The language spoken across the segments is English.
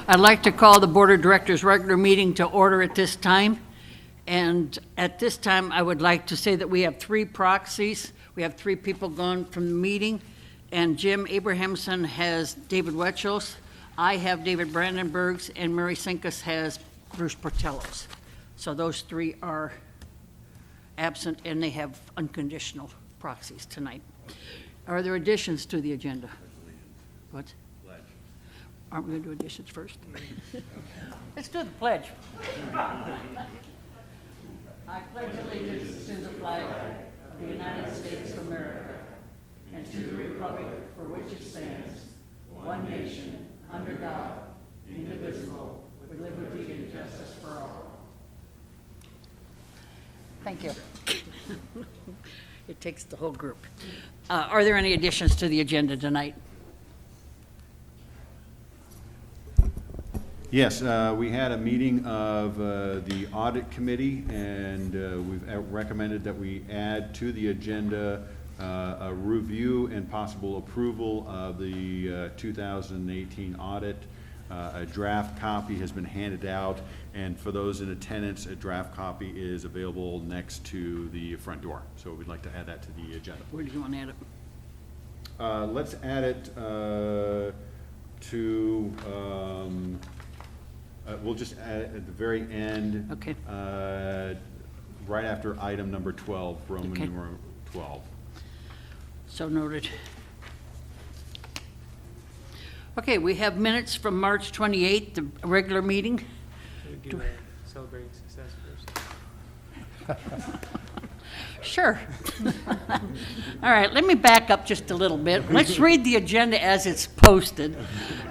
I'd like to call the Board of Directors' regular meeting to order at this time. And at this time, I would like to say that we have 3 proxies. We have 3 people gone from the meeting, and Jim Abrahamson has David Wetchels. I have David Brandenburgs, and Mary Sinkus has Bruce Portellos. So those 3 are absent, and they have unconditional proxies tonight. Are there additions to the agenda? What? Pledge. Aren't we going to do additions first? Let's do the pledge. I pledge allegiance to the flag of the United States of America and to the republic for which it stands, one nation, under God, indivisible, with liberty and justice for all. Thank you. It takes the whole group. Are there any additions to the agenda tonight? Yes, we had a meeting of the audit committee, and we've recommended that we add to the agenda a review and possible approval of the 2018 audit. A draft copy has been handed out, and for those in attendance, a draft copy is available next to the front door. So we'd like to add that to the agenda. Where do you want to add it? Let's add it to, we'll just add it at the very end. Okay. Right after item number 12, Roman Okay. numeral 12. So noted. Okay, we have minutes from March 28th, the regular meeting. Should we do celebrating success first? Sure. All right, let me back up just a little bit. Let's read the agenda as it's posted.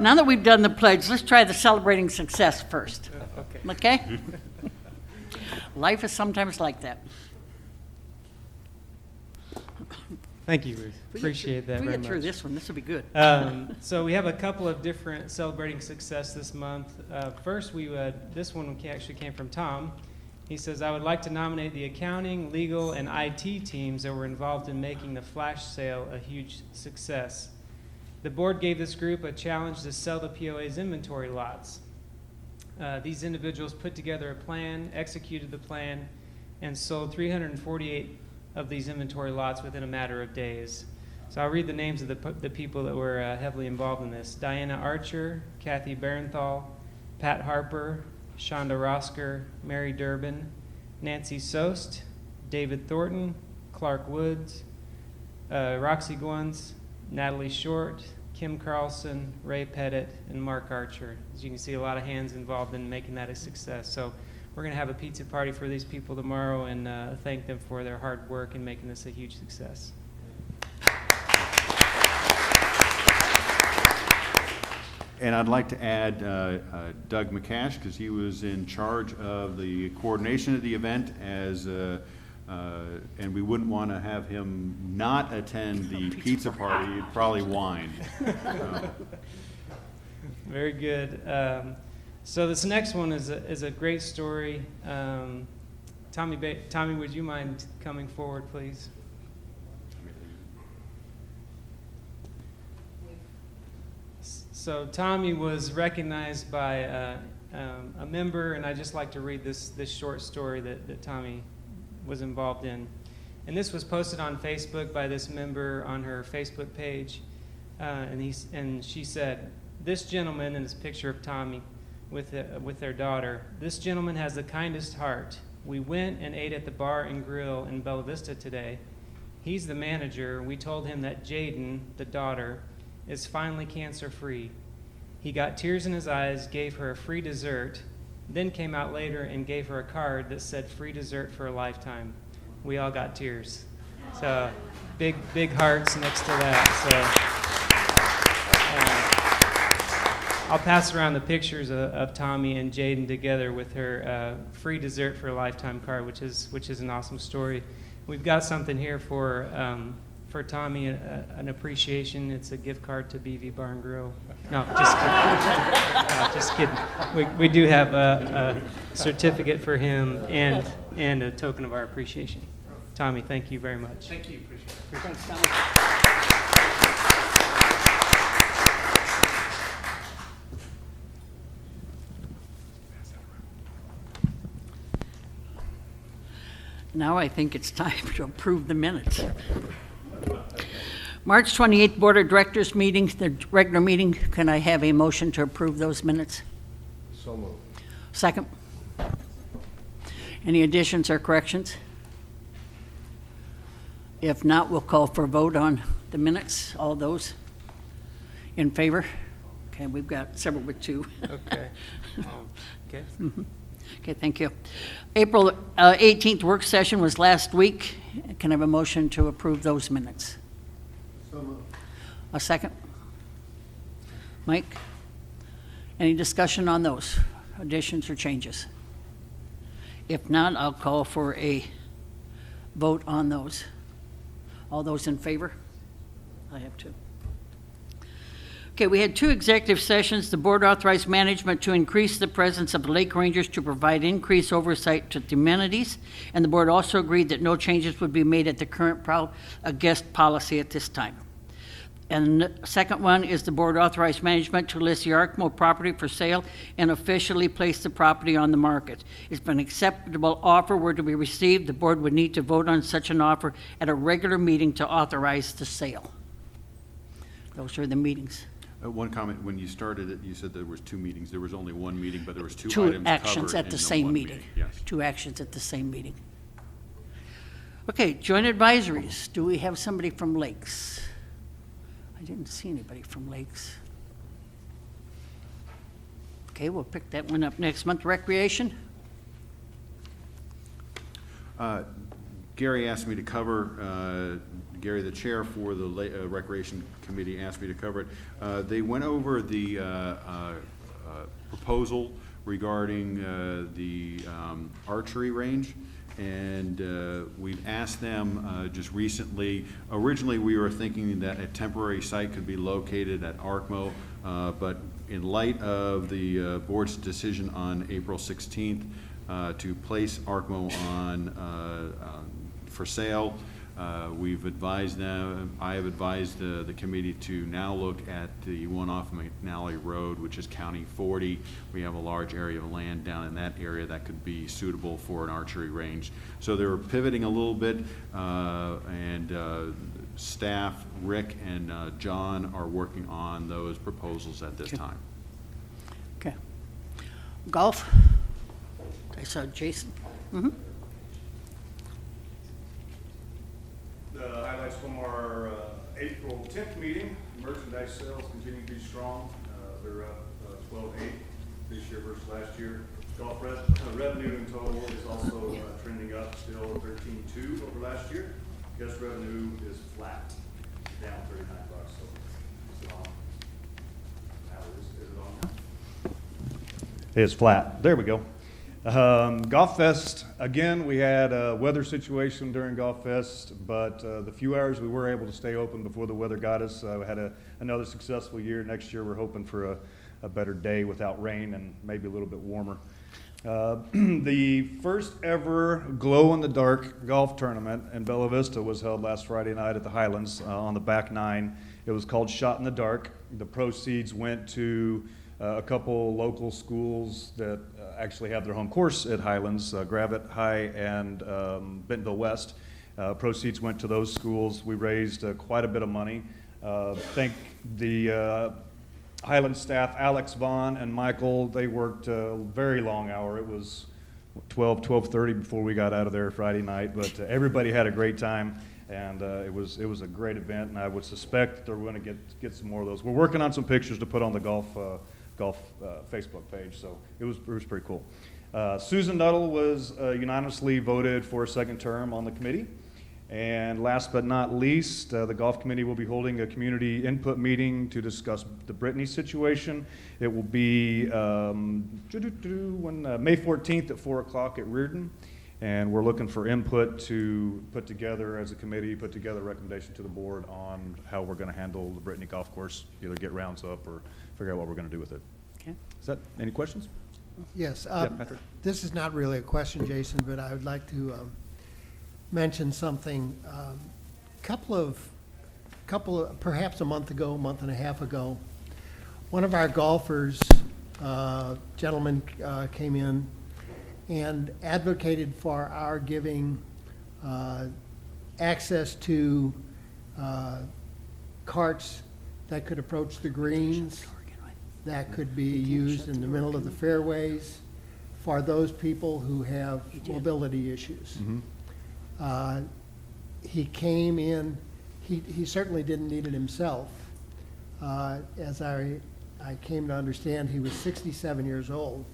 Now that we've done the pledge, let's try the celebrating success first. Okay. Okay? Life is sometimes like that. Thank you, Ruth. Appreciate that If we very get through much. this one, this will be good. So we have a couple of different celebrating success this month. First, this one actually came from Tom. He says, I would like to nominate the accounting, legal, and IT teams that were involved in making the flash sale a huge success. The board gave this group a challenge to sell the POA's inventory lots. These individuals put together a plan, executed the plan, and sold 348 of these inventory lots within a matter of days. So I'll read the names of the people that were heavily involved in this. Diana Archer, Kathy Barenthal, Pat Harper, Shonda Rosker, Mary Durbin, Nancy Sost, David Thornton, Clark Woods, Roxy Guans, Natalie Short, Kim Carlson, Ray Pettit, and Mark Archer. As you can see, a lot of hands involved in making that a success. So we're going to have a pizza party for these people tomorrow and thank them for their hard work in making this a huge success. And I'd like to add Doug McCash, because he was in charge of the coordination of the event, and we wouldn't want to have him not attend the pizza party. He'd probably whine. Very good. So this next one is a great story. Tommy, would you mind coming forward, please? So Tommy was recognized by a member, and I'd just like to read this short story that Tommy was involved in. And this was posted on Facebook by this member on her Facebook page, and she said, "This gentleman," and this picture of Tommy with their daughter, "This gentleman has the kindest heart. We went and ate at the bar and grill in Bella Vista today. He's the manager. We told him that Jaden, the daughter, is finally cancer-free. He got tears in his eyes, gave her a free dessert, then came out later and gave her a card that said free dessert for a lifetime. We all got tears." So big hearts next to that. So I'll pass around the pictures of Tommy and Jaden together with her free dessert for a lifetime card, which is an awesome story. We've got something here for Tommy, an appreciation. It's a gift card to BV Bar and Grill. No, just kidding. No, just kidding. We do have a certificate for him and a token of our appreciation. Tommy, thank you very much. Thank you. Appreciate it. Thanks, Tommy. Now I think it's time to approve the minutes. March 28th Board of Directors meeting, the regular meeting. Can I have a motion to approve those minutes? So moved. Second. Any additions or corrections? If not, we'll call for a vote on the minutes. All those in favor? Okay, we've got several with two. Okay. Okay. Okay, thank you. April 18th work session was last week. Can I have a motion to approve those minutes? So moved. A second? Mike? Any discussion on those additions or changes? If not, I'll call for a vote on those. All those in favor? I have two. Okay, we had two executive sessions. The board authorized management to increase the presence of lake rangers to provide increased oversight to the amenities, and the board also agreed that no changes would be made at the current guest policy at this time. And the second one is the board authorized management to list the Arkmo property for sale and officially place the property on the market. If an acceptable offer were to be received, the board would need to vote on such an offer at a regular meeting to authorize the sale. Those are the meetings. One comment, when you started it, you said there was two meetings. There was only one meeting, but there was two Two items actions covered at the in same one meeting. Yes. Two actions at the same meeting. Okay, joint advisories. Do we have somebody from Lakes? I didn't see anybody from Lakes. Okay, we'll pick that one up next month. Recreation? Gary asked me to cover, Gary, the chair for the Recreation Committee, asked me to cover it. They went over the proposal regarding the archery range, and we've asked them just recently. Originally, we were thinking that a temporary site could be located at Arkmo, but in light of the board's decision on April 16th to place Arkmo on for sale, we've advised them, I have advised the committee to now look at the one off McNally Road, which is County 40. We have a large area of land down in that area that could be suitable for an archery range. So they're pivoting a little bit, and staff, Rick and John, are working on those proposals at this time. Okay. Golf? I saw Jason. Mm-hmm. The highlights from our April 10th meeting: merchandise sales continue to be strong. They're up 12.8 this year versus last year. Golf revenue in total is also trending up, still 13.2 over last year. Guest revenue is flat, down $39. So it's on. Now is it on now? It's flat. There we go. Golf Fest, again, we had a weather situation during Golf Fest, but the few hours we were able to stay open before the weather got us, we had another successful year. Next year, we're hoping for a better day without rain and maybe a little bit warmer. The first ever glow-in-the-dark golf tournament in Bella Vista was held last Friday night at the Highlands on the back nine. It was called Shot in the Dark. The proceeds went to a couple local schools that actually have their home course at Highlands, Gravette High and Bentonville West. Proceeds went to those schools. We raised quite a bit of money. Thank the Highlands staff, Alex Vaughn and Michael. They worked a very long hour. It was 12:30 before we got out of there Friday night, but everybody had a great time. And it was a great event, and I would suspect that they're going to get some more of those. We're working on some pictures to put on the golf Facebook page, so it was pretty cool. Susan Nuttall was unanimously voted for a second term on the committee. And last but not least, the golf committee will be holding a community input meeting to discuss the Brittany situation. It will be May 14th at 4 o'clock at Reardon. And we're looking for input to put together, as a committee, put together a recommendation to the board on how we're going to handle the Brittany Golf Course, either get rounds up or figure out what we're going to do with it. Okay. Is that, any questions? Yes. Yeah, Patrick? This is not really a question, Jason, but I would like to mention something. Couple of, perhaps a month and a half ago, one of our golfers, gentleman, came in and advocated for our giving access to carts that could approach the greens, that could be used in the middle of the fairways for those people who have mobility issues. He came in, he certainly didn't need it himself. As I came to understand, he was 67 years old.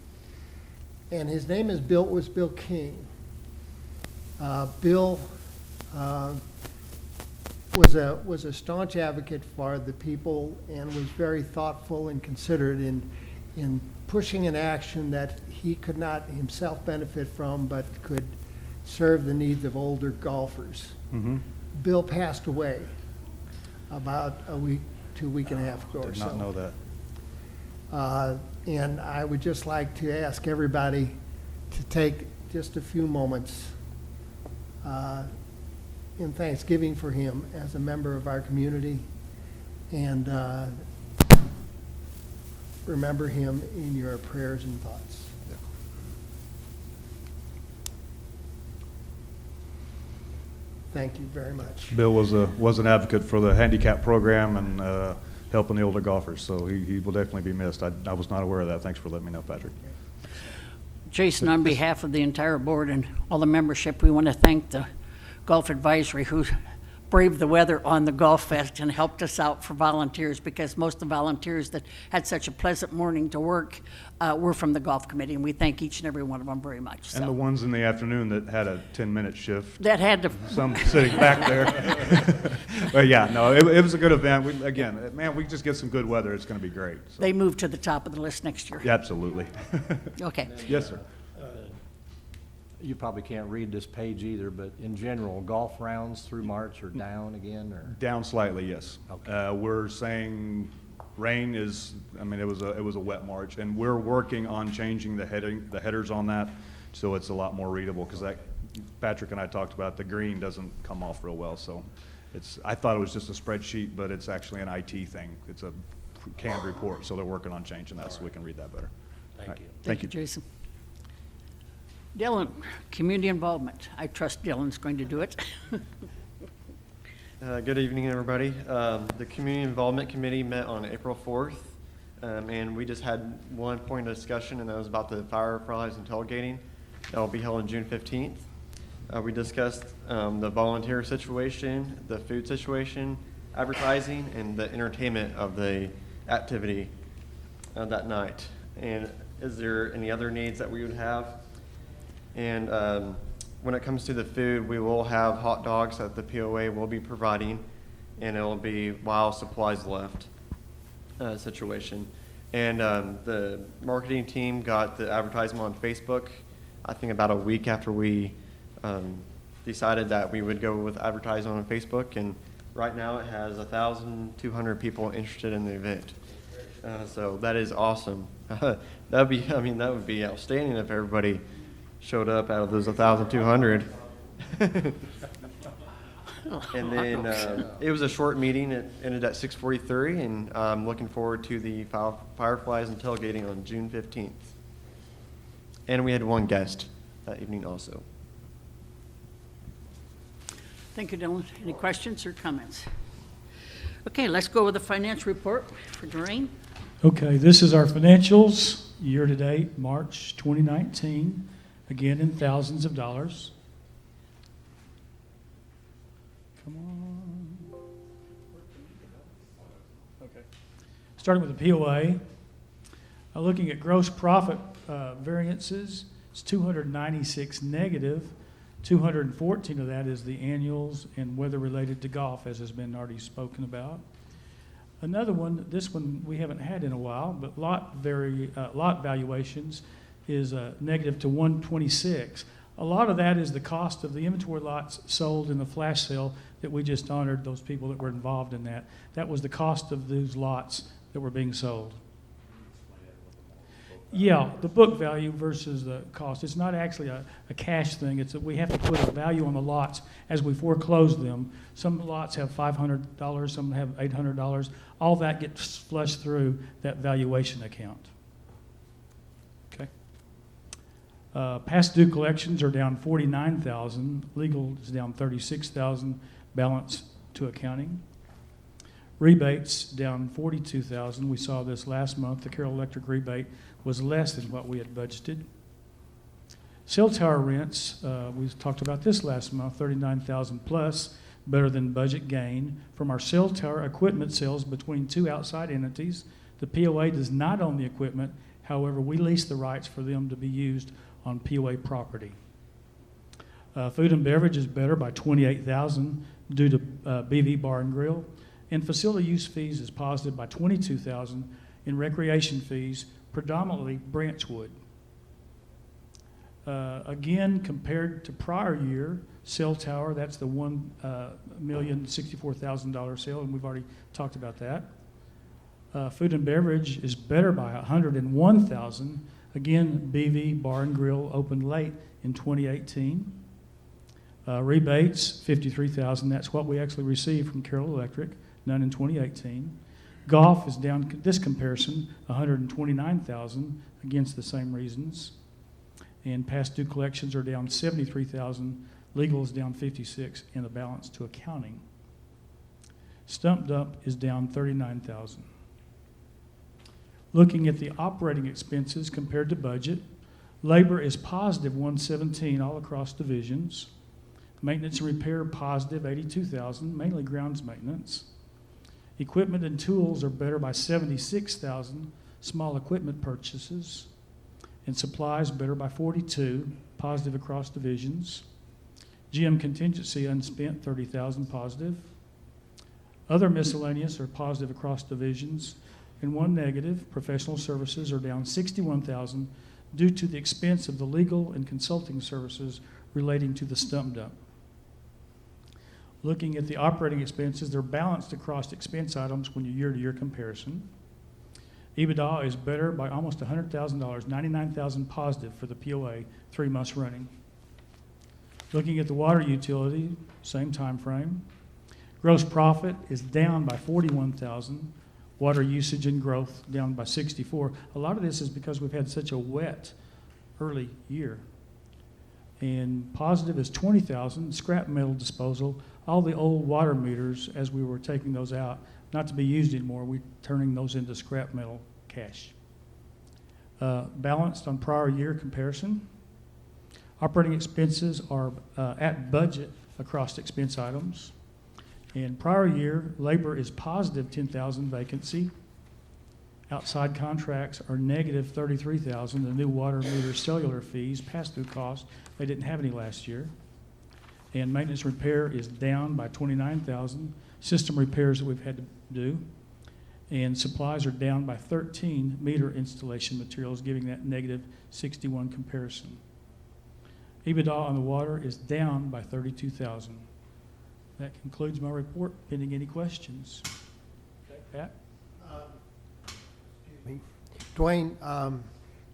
And his name was Bill King. Bill was a staunch advocate for the people and was very thoughtful and considerate in pushing an action that he could not himself benefit from, but could serve the needs of older golfers. Bill passed away about a week, 2 weeks and a half ago or Did so. not know that. And I would just like to ask everybody to take just a few moments in thanksgiving for him as a member of our community, and remember him in your prayers and thoughts. Thank you very much. Bill was an advocate for the handicap program and helping the older golfers, so he will definitely be missed. I was not aware of that. Thanks for letting me know, Patrick. Jason, on behalf of the entire board and all the membership, we want to thank the Golf Advisory who braved the weather on the Golf Fest and helped us out for volunteers, because most of the volunteers that had such a pleasant morning to work were from the Golf Committee, and we thank each and every one of them very much. And the ones in the afternoon that had a 10-minute shift, That had to, some sitting back there. But yeah, no, it was a good event. Again, man, we just get some good weather, it's going to be great. So. they moved to the top of the list next year. Yeah, absolutely. Okay. Yes, sir. You probably can't read this page either, but in general, golf rounds through March are down again, or? Down slightly, yes. Okay. We're saying rain is, I mean, it was a wet March, and we're working on changing the headers on that, so it's a lot more readable, because that, Patrick and I talked about, the green doesn't come off real well, so I thought it was just a spreadsheet, but it's actually an IT thing. It's a canned report, so they're working on changing that so we can read that better. Thank All right. you. Thank you. Jason. Dylan, community involvement. I trust Dylan's going to do it. Good evening, everybody. The Community Involvement Committee met on April 4th, and we just had one point of discussion, and that was about the fireflies and tailgating. That will be held on June 15th. We discussed the volunteer situation, the food situation, advertising, and the entertainment of the activity that night. And is there any other needs that we would have? And when it comes to the food, we will have hot dogs that the POA will be providing, and it will be while supplies left situation. And the marketing team got the advertisement on Facebook, I think about a week after we decided that we would go with advertising on Facebook, and right now it has 1,200 people interested in the event. So that is awesome. That would be outstanding if everybody showed up out of those 1,200. And then it was a short meeting. It ended at 6:43, and I'm looking forward to the fireflies and tailgating on June 15th. And we had one guest that evening also. Thank you, Dylan. Any questions or comments? Okay, let's go with the financial report for Doreen. Okay, this is our financials, year-to-date, March 2019, again in thousands of dollars. Come on. Okay. Starting with the POA, looking at gross profit variances, it's 296 negative. 214 of that is the annuals and weather related to golf, as has been already spoken about. Another one, this one we haven't had in a while, but lot valuations is negative to 126. A lot of that is the cost of the inventory lots sold in the flash sale that we just honored, those people that were involved in that. That was the cost of those lots that were being sold. Yeah, the book value versus the cost. It's not actually a cash thing. It's that we have to put a value on the lots as we foreclose them. Some lots have $500, some have $800. All that gets flushed through that valuation account. Okay. Past due collections are down 49,000. Legal is down 36,000. Balance to accounting. Rebates down 42,000. We saw this last month. The Carroll Electric rebate was less than what we had budgeted. Cell tower rents, we talked about this last month, 39,000 plus, better than budget gain from our cell tower equipment sales between two outside entities. The POA does not own the equipment. However, we lease the rights for them to be used on POA property. Food and beverage is better by 28,000 due to BV Bar and Grill. And facility use fees is positive by 22,000 in recreation fees, predominantly Branchwood. Again, compared to prior year, cell tower, that's the $1,064,000 sale, and we've already talked about that. Food and beverage is better by 101,000. Again, BV Bar and Grill opened late in 2018. Rebates, 53,000. That's what we actually received from Carroll Electric, none in 2018. Golf is down, this comparison, 129,000 against the same reasons. And past due collections are down 73,000. Legal is down 56, and the balance to accounting. Stump dump is down 39,000. Looking at the operating expenses compared to budget, labor is positive 117 all across divisions. Maintenance and repair positive 82,000, mainly grounds maintenance. Equipment and tools are better by 76,000, small equipment purchases. And supplies better by 42, positive across divisions. GM contingency unspent 30,000 positive. Other miscellaneous are positive across divisions. And one negative, professional services are down 61,000 due to the expense of the legal and consulting services relating to the stump dump. Looking at the operating expenses, they're balanced across expense items when you year-to-year comparison. EBITDA is better by almost $100,000, 99,000 positive for the POA, 3 months running. Looking at the water utility, same time frame. Gross profit is down by 41,000. Water usage and growth down by 64. A lot of this is because we've had such a wet early year. And positive is 20,000, scrap metal disposal. All the old water meters, as we were taking those out, not to be used anymore, we're turning those into scrap metal cash. Balanced on prior year comparison. Operating expenses are at budget across expense items. In prior year, labor is positive 10,000 vacancy. Outside contracts are negative 33,000. The new water meter cellular fees, pass-through costs, they didn't have any last year. And maintenance repair is down by 29,000. System repairs that we've had to do. And supplies are down by 13 meter installation materials, giving that negative 61 comparison. EBITDA on the water is down by 32,000. That concludes my report, pending any questions. Okay, Pat? Excuse me. Dwayne,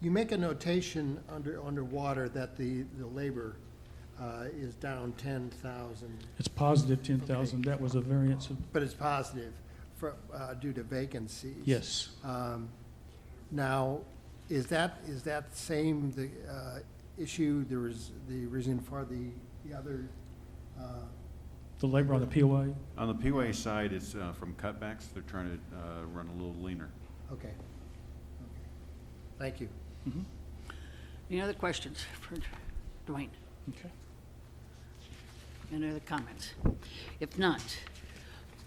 you make a notation underwater that the labor is down 10,000, It's positive 10,000. That was a variance of, but it's positive due to vacancies. yes. Now, is that same the issue? There was the reason for the other. The labor on the POA. On the POA side, it's from cutbacks. They're trying to run a little leaner. Okay. Thank you. Any other questions for Dwayne? Okay. Any other comments? If not,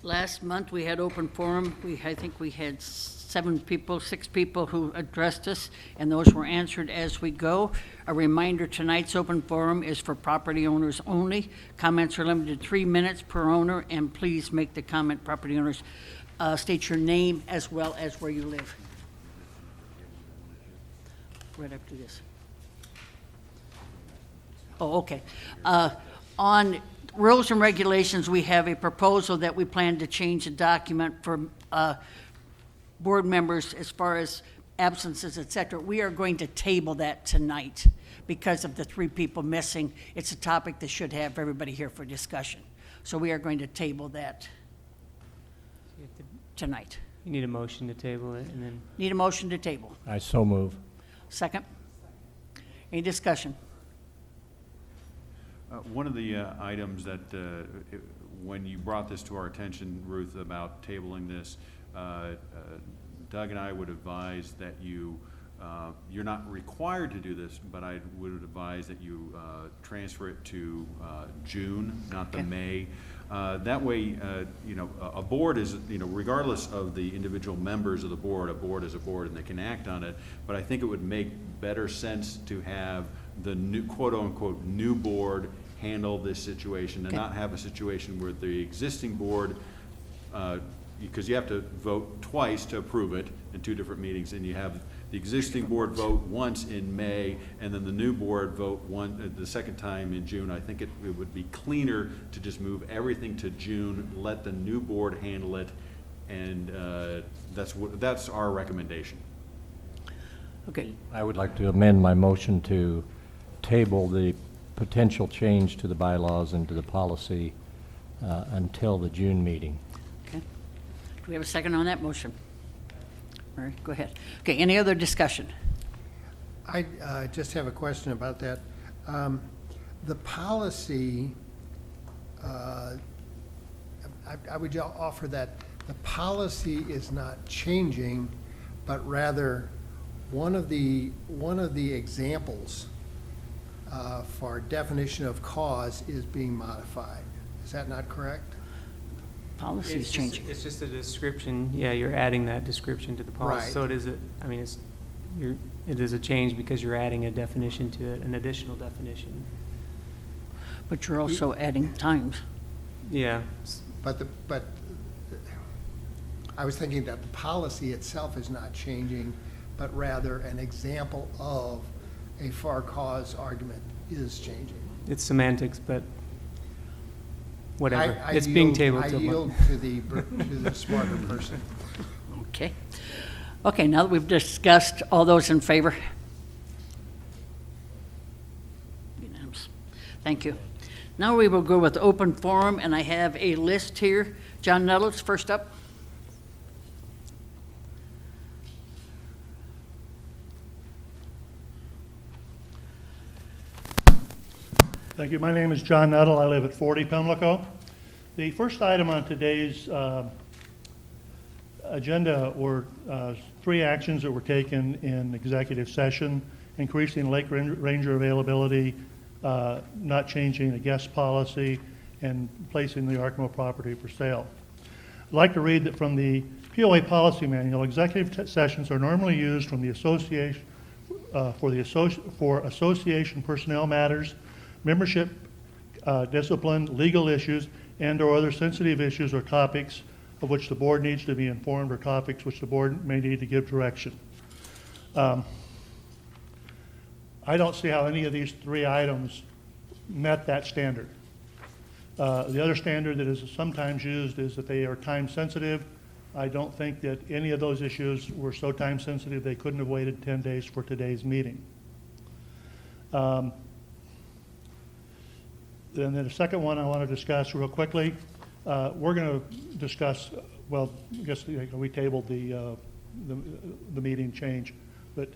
last month we had open forum. I think we had 6 people who addressed us, and those were answered as we go. A reminder, tonight's open forum is for property owners only. Comments are limited to 3 minutes per owner, and please make the comment, property owners, state your name as well as where you live. Right after this. Oh, okay. On rules and regulations, we have a proposal that we plan to change the document for board members as far as absences, et cetera. We are going to table that tonight because of the 3 people missing. It's a topic that should have everybody here for discussion. So we are going to table that tonight. You need a motion to table it, and then Need a motion to table. I so move. Second? Any discussion? One of the items that, when you brought this to our attention, Ruth, about tabling this, Doug and I would advise that you're not required to do this, but I would advise that you transfer it to June, not the Okay. May. That way, a board is, regardless of the individual members of the board, a board is a board and they can act on it. But I think it would make better sense to have the new, quote-unquote, new board handle this situation and Okay. not have a situation where the existing board, because you have to vote twice to approve it in two different meetings, and you have the existing board vote once in May, and then the new board vote the second time in June. I think it would be cleaner to just move everything to June, let the new board handle it, and that's our recommendation. Okay, I would like to amend my motion to table the potential change to the bylaws and to the policy until the June meeting. okay. Do we have a second on that motion? All right, go ahead. Okay, any other discussion? I just have a question about that. The policy, I would offer that the policy is not changing, but rather one of the examples for definition of cause is being modified. Is that not correct? Policy is changing. It's just a description, yeah, you're adding that description to the policy. Right. So it is it is a change because you're adding a definition to it, an additional definition. But you're also adding times. Yeah, But I was thinking that the policy itself is not changing, but rather an example of a for cause argument is changing. it's semantics, but whatever. I It's being yield- tabled I till yield to the smarter person. Okay. Okay, now that we've discussed, all those in favor? Unanimous. Thank you. Now we will go with open forum, and I have a list here. John Nettles, first up. Thank you. My name is John Nuttall. I live at 40 Pimlico. The first item on today's agenda were three actions that were taken in executive session: increasing lake ranger availability, not changing the guest policy, and placing the Arkmo property for sale. I'd like to read that from the POA policy manual. Executive sessions are normally used from the association for association personnel matters, membership discipline, legal issues, and/or other sensitive issues or topics of which the board needs to be informed, or topics which the board may need to give direction. I don't see how any of these three items met that standard. The other standard that is sometimes used is that they are time sensitive. I don't think that any of those issues were so time sensitive they couldn't have waited 10 days for today's meeting. Then the second one I want to discuss real quickly, we're going to discuss, well, I guess we tabled the meeting change, but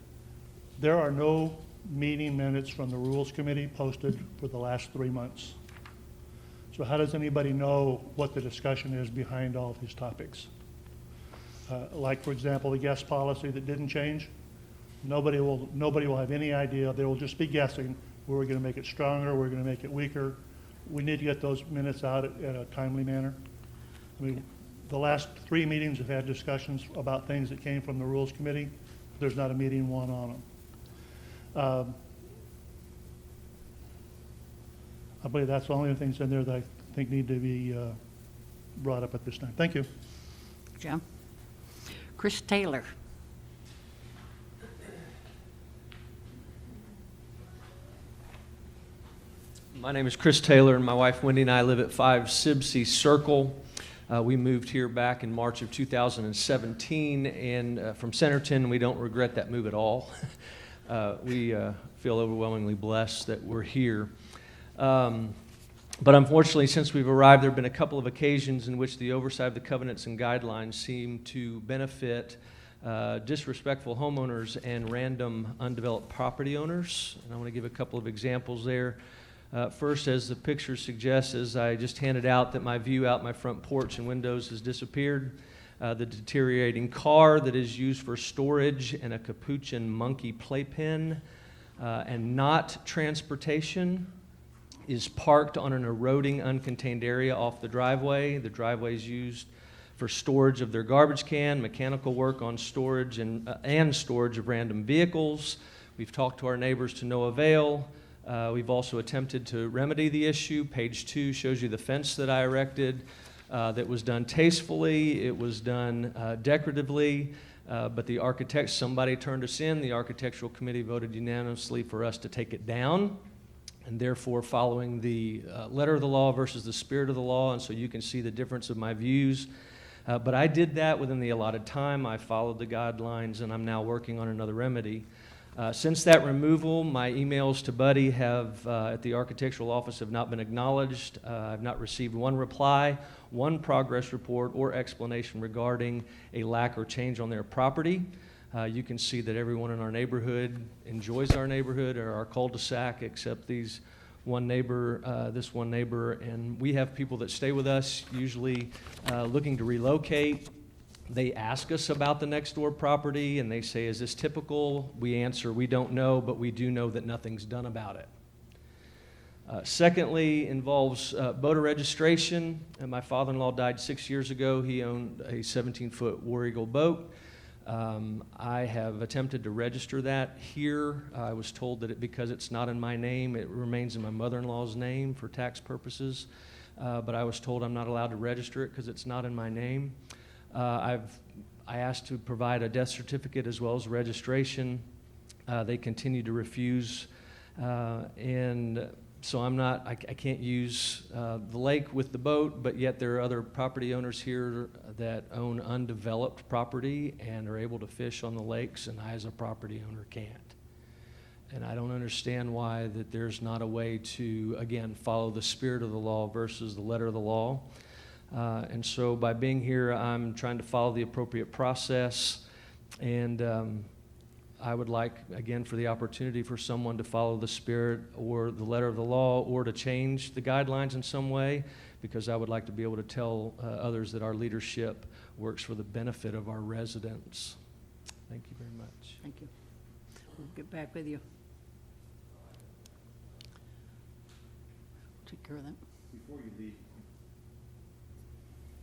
there are no meeting minutes from the Rules Committee posted for the last 3 months. So how does anybody know what the discussion is behind all these topics? Like, for example, the guest policy that didn't change, nobody will have any idea. They will just be guessing. We're going to make it stronger, we're going to make it weaker. We need to get those minutes out in a timely manner. I mean, the last 3 meetings have had discussions about things that came from the Rules Committee. There's not a meeting one on them. I believe that's the only things in there that I think need to be brought up at this time. Thank you. John. Chris Taylor. My name is Chris Taylor, and my wife Wendy and I live at 5 Sibsey Circle. We moved here back in March of 2017, and from Centerton, we don't regret that move at all. We feel overwhelmingly blessed that we're here. But unfortunately, since we've arrived, there have been a couple of occasions in which the oversight of the covenants and guidelines seem to benefit disrespectful homeowners and random undeveloped property owners. And I want to give a couple of examples there. First, as the picture suggests, as I just handed out, that my view out my front porch and windows has disappeared. The deteriorating car that is used for storage and a capuchin monkey playpen and not transportation is parked on an eroding, uncontained area off the driveway. The driveway is used for storage of their garbage can, mechanical work on storage, and storage of random vehicles. We've talked to our neighbors to no avail. We've also attempted to remedy the issue. Page 2 shows you the fence that I erected that was done tastefully. It was done decoratively, but the architect, somebody turned us in. The architectural committee voted unanimously for us to take it down, and therefore following the letter of the law versus the spirit of the law, and so you can see the difference of my views. But I did that within the allotted time. I followed the guidelines, and I'm now working on another remedy. Since that removal, my emails to Buddy at the architectural office have not been acknowledged. I've not received one reply, one progress report, or explanation regarding a lack or change on their property. You can see that everyone in our neighborhood enjoys our neighborhood or our cul-de-sac, except this one neighbor, and we have people that stay with us, usually looking to relocate. They ask us about the next door property, and they say, is this typical? We answer, we don't know, but we do know that nothing's done about it. Secondly, involves boater registration. And my father-in-law died 6 years ago. He owned a 17-foot War Eagle boat. I have attempted to register that here. I was told that because it's not in my name, it remains in my mother-in-law's name for tax purposes. But I was told I'm not allowed to register it because it's not in my name. I asked to provide a death certificate as well as registration. They continue to refuse, and so I can't use the lake with the boat, but yet there are other property owners here that own undeveloped property and are able to fish on the lakes, and I as a property owner can't. And I don't understand why that there's not a way to, again, follow the spirit of the law versus the letter of the law. And so by being here, I'm trying to follow the appropriate process, and I would like, again, for the opportunity for someone to follow the spirit or the letter of the law or to change the guidelines in some way, because I would like to be able to tell others that our leadership works for the benefit of our residents. Thank you very much. Thank you. We'll get back with you. Take care of that.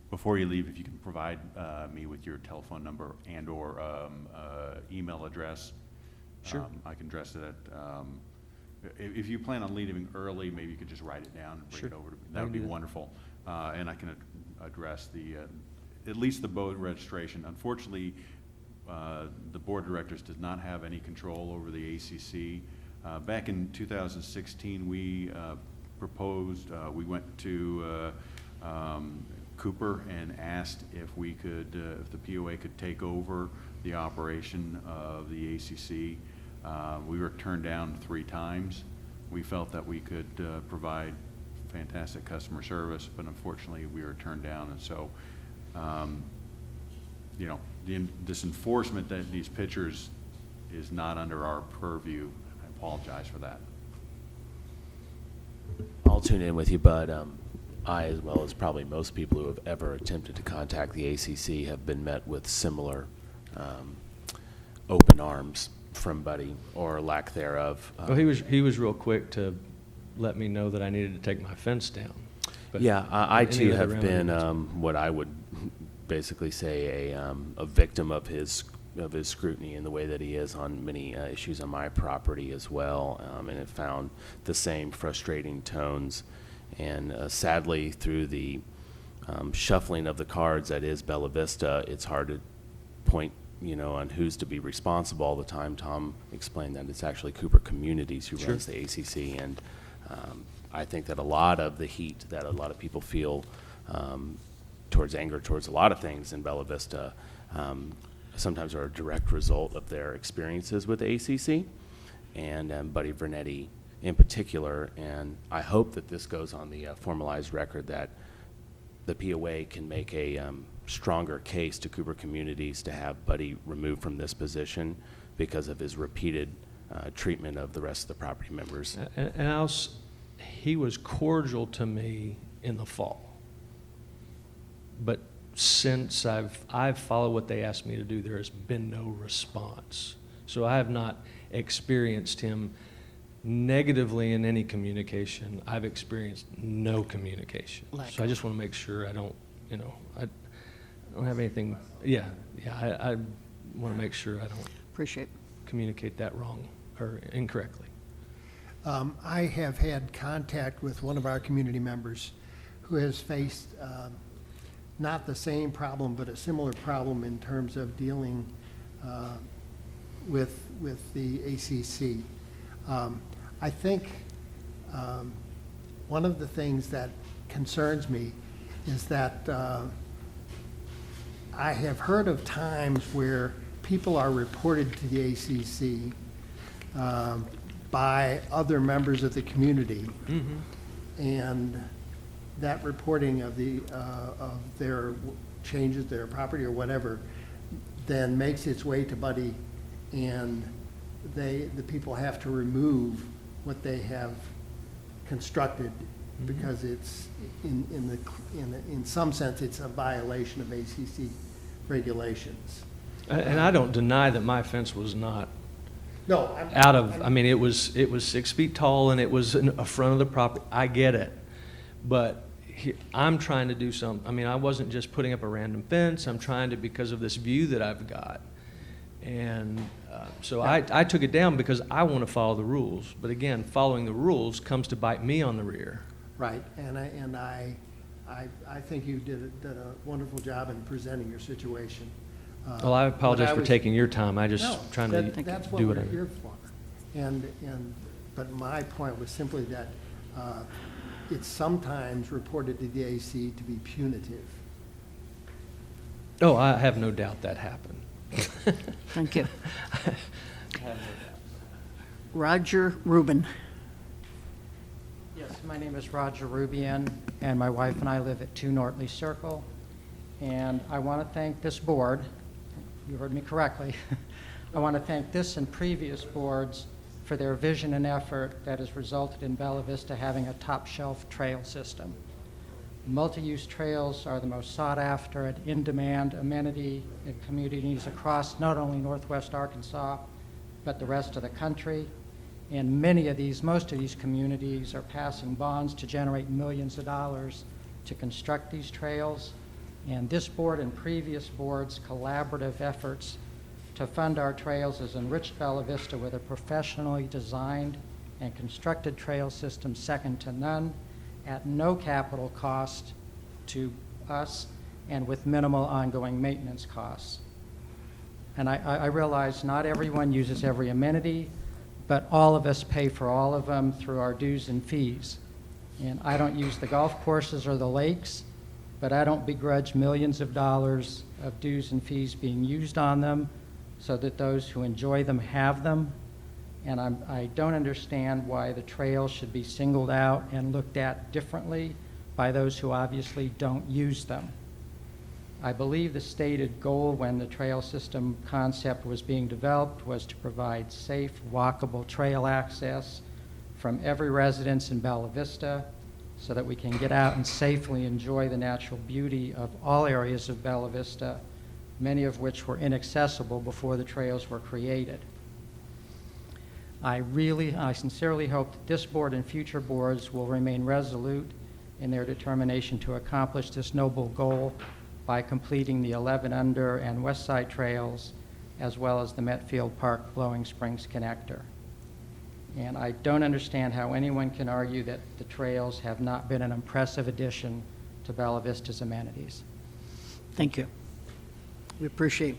Before you leave, if you can provide me with your telephone number and/or email address. Sure. I can address it. If you plan on leaving early, maybe you could just write it down and bring Sure. it over to me. I That can would be do that. wonderful. And I can address at least the boat registration. Unfortunately, the board of directors does not have any control over the ACC. Back in 2016, we proposed, we went to Cooper and asked if we could, if the POA could take over the operation of the ACC. We were turned down 3 times. We felt that we could provide fantastic customer service, but unfortunately we were turned down. And so, this enforcement that these pictures is not under our purview. I apologize for that. I'll tune in with you, but I, as well as probably most people who have ever attempted to contact the ACC, have been met with similar open arms from Buddy, or lack thereof. Well, he was real quick to let me know that I needed to take my fence down. But Yeah, I any too other have been remedies? what I would basically say a victim of his scrutiny in the way that he is on many issues on my property as well, and have found the same frustrating tones. And sadly, through the shuffling of the cards that is Bella Vista, it's hard to point, on who's to be responsible all the time. Tom explained that it's actually Cooper Communities who runs the ACC, and I think that a lot of the heat that a lot of people feel towards anger towards a lot of things in Bella Vista sometimes are a direct result of their experiences with the ACC and Buddy Vernetti in particular. And I hope that this goes on the formalized record that the POA can make a stronger case to Cooper Communities to have Buddy removed from this position because of his repeated treatment of the rest of the property members. And he was cordial to me in the fall. But since I've followed what they asked me to do, there has been no response. So I have not experienced him negatively in any communication. I've experienced no communication. So I just want to make sure I don't, I don't have anything, I want to make sure I don't Appreciate it. communicate that wrong or incorrectly. I have had contact with one of our community members who has faced not the same problem, but a similar problem in terms of dealing with the ACC. I think one of the things that concerns me is that I have heard of times where people are reported to the ACC by other members of the community. And that reporting of their changes, their property or whatever, then makes its way to Buddy, and the people have to remove what they have constructed because it's in some sense it's a violation of ACC regulations. And I don't deny that my fence was not No, it was 6 feet tall and it was in a front of the property. I get it. But I'm trying to do something. I wasn't just putting up a random fence. I'm trying to, because of this view that I've got. And so I took it down because I want to follow the rules. But again, following the rules comes to bite me on the rear. Right, and I think you did a wonderful job in presenting your situation. Well, I apologize but for was- taking your time. I just No, trying to that's what do we're what I here for. But my point was simply that it's sometimes reported to the AC to be punitive. Oh, I have no doubt that happened. Thank you. Roger Rubin. Yes, my name is Roger Rubian, and my wife and I live at 2 Nortley Circle. And I want to thank this board, you heard me correctly, I want to thank this and previous boards for their vision and effort that has resulted in Bella Vista having a top-shelf trail system. Multi-use trails are the most sought-after and in-demand amenity in communities across not only Northwest Arkansas, but the rest of the country. And most of these communities are passing bonds to generate millions of dollars to construct these trails. And this board and previous boards' collaborative efforts to fund our trails has enriched Bella Vista with a professionally designed and constructed trail system second to none, at no capital cost to us and with minimal ongoing maintenance costs. And I realize not everyone uses every amenity, but all of us pay for all of them through our dues and fees. And I don't use the golf courses or the lakes, but I don't begrudge millions of dollars of dues and fees being used on them so that those who enjoy them have them. And I don't understand why the trails should be singled out and looked at differently by those who obviously don't use them. I believe the stated goal when the trail system concept was being developed was to provide safe, walkable trail access from every residence in Bella Vista so that we can get out and safely enjoy the natural beauty of all areas of Bella Vista, many of which were inaccessible before the trails were created. I sincerely hope that this board and future boards will remain resolute in their determination to accomplish this noble goal by completing the 11 Under and West Side trails, as well as the Metfield Park Blowing Springs connector. And I don't understand how anyone can argue that the trails have not been an impressive addition to Bella Vista's amenities. Thank you. We appreciate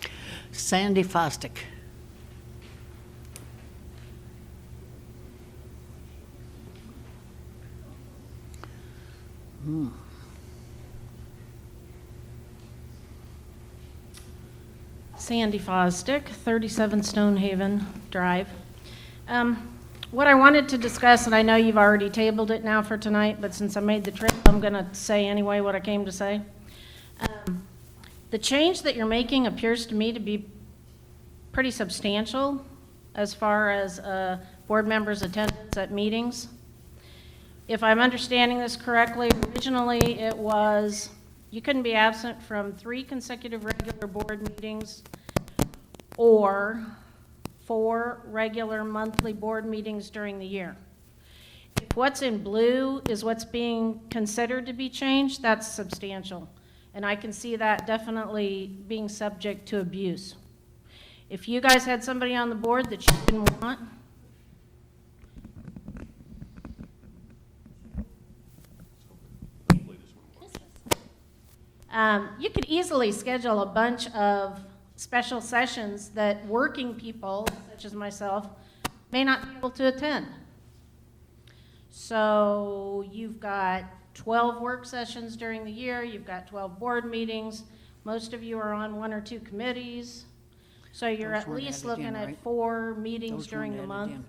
it. Sandy Fostick. Sandy Fosdick, 37 Stonehaven Drive. What I wanted to discuss, and I know you've already tabled it now for tonight, but since I made the trip, I'm going to say anyway what I came to say. The change that you're making appears to me to be pretty substantial as far as board members' attendance at meetings. If I'm understanding this correctly, originally it was you couldn't be absent from 3 consecutive regular board meetings or 4 regular monthly board meetings during the year. If what's in blue is what's being considered to be changed, that's substantial. And I can see that definitely being subject to abuse. If you guys had somebody on the board that you didn't want, you could easily schedule a bunch of special sessions that working people, such as myself, may not be able to attend. So you've got 12 work sessions during the year, you've got 12 board meetings, most of you are on 1 or 2 committees, so you're Those at weren't least added looking in, at right? 4 meetings Those during weren't the added month. in.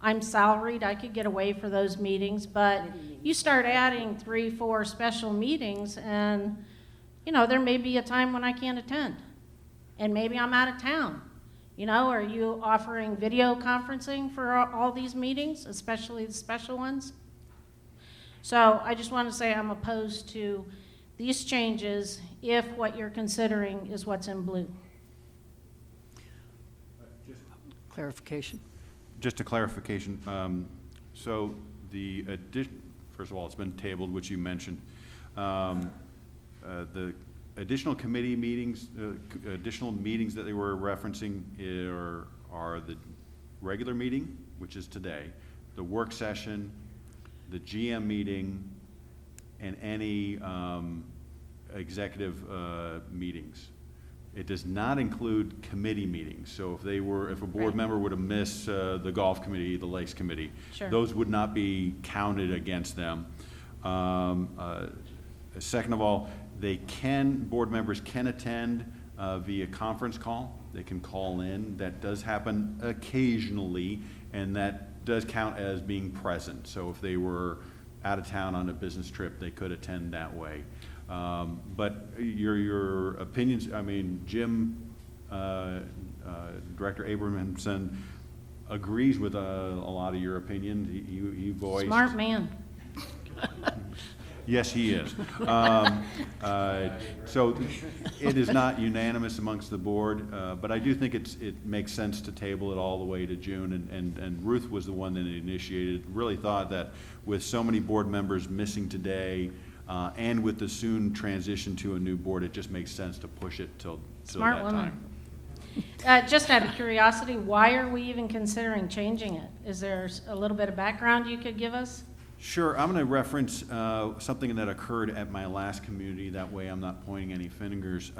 I'm salaried, I could get away for those meetings, but you start adding 3, 4 special meetings, and, you know, there may be a time when I can't attend, and maybe I'm out of town. You know, are you offering video conferencing for all these meetings, especially the special ones? So I just want to say I'm opposed to these changes if what you're considering is what's in blue. Clarification. Just a clarification, so the addition, first of all, it's been tabled, which you mentioned. The additional committee meetings, additional meetings that they were referencing are the regular meeting, which is today, the work session, the GM meeting, and any executive meetings. It does not include committee meetings. So if a board Right. member were to miss the golf committee, the Lakes Committee, Sure. those would not be counted against them. Second of all, board members can attend via conference call. They can call in. That does happen occasionally, and that does count as being present. So if they were out of town on a business trip, they could attend that way. But your opinions, I mean, Jim, Director Abramson agrees with a lot of your opinions. He voiced. Smart man. Yes, he is. So it is not unanimous amongst the board, but I do think it makes sense to table it all the way to June. And Ruth was the one that initiated, really thought that with so many board members missing today, and with the soon transition to a new board, it just makes sense to push it till Smart that woman. time. Just out of curiosity, why are we even considering changing it? Is there a little bit of background you could give us? Sure, I'm going to reference something that occurred at my last community. That way I'm not pointing any fingers.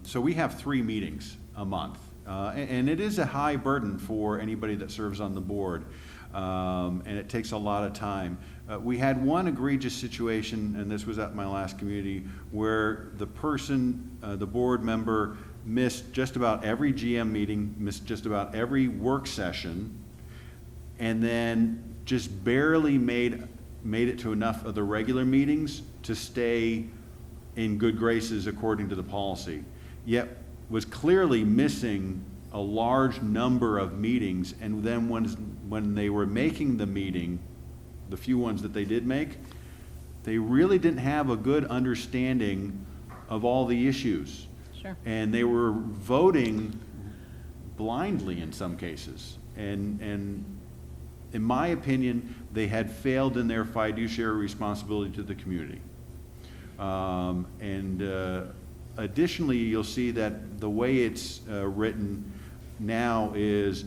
So we have 3 meetings a month. And it is a high burden for anybody that serves on the board. And it takes a lot of time. We had one egregious situation, and this was at my last community, where the person, the board member, missed just about every GM meeting, missed just about every work session, and then just barely made it to enough of the regular meetings to stay in good graces according to the policy, yet was clearly missing a large number of meetings. And then when they were making the meeting, the few ones that they did make, they really didn't have a good understanding of all the issues. Sure. And they were voting blindly in some cases. And in my opinion, they had failed in their fiduciary responsibility to the community. Additionally, you'll see that the way it's written now is,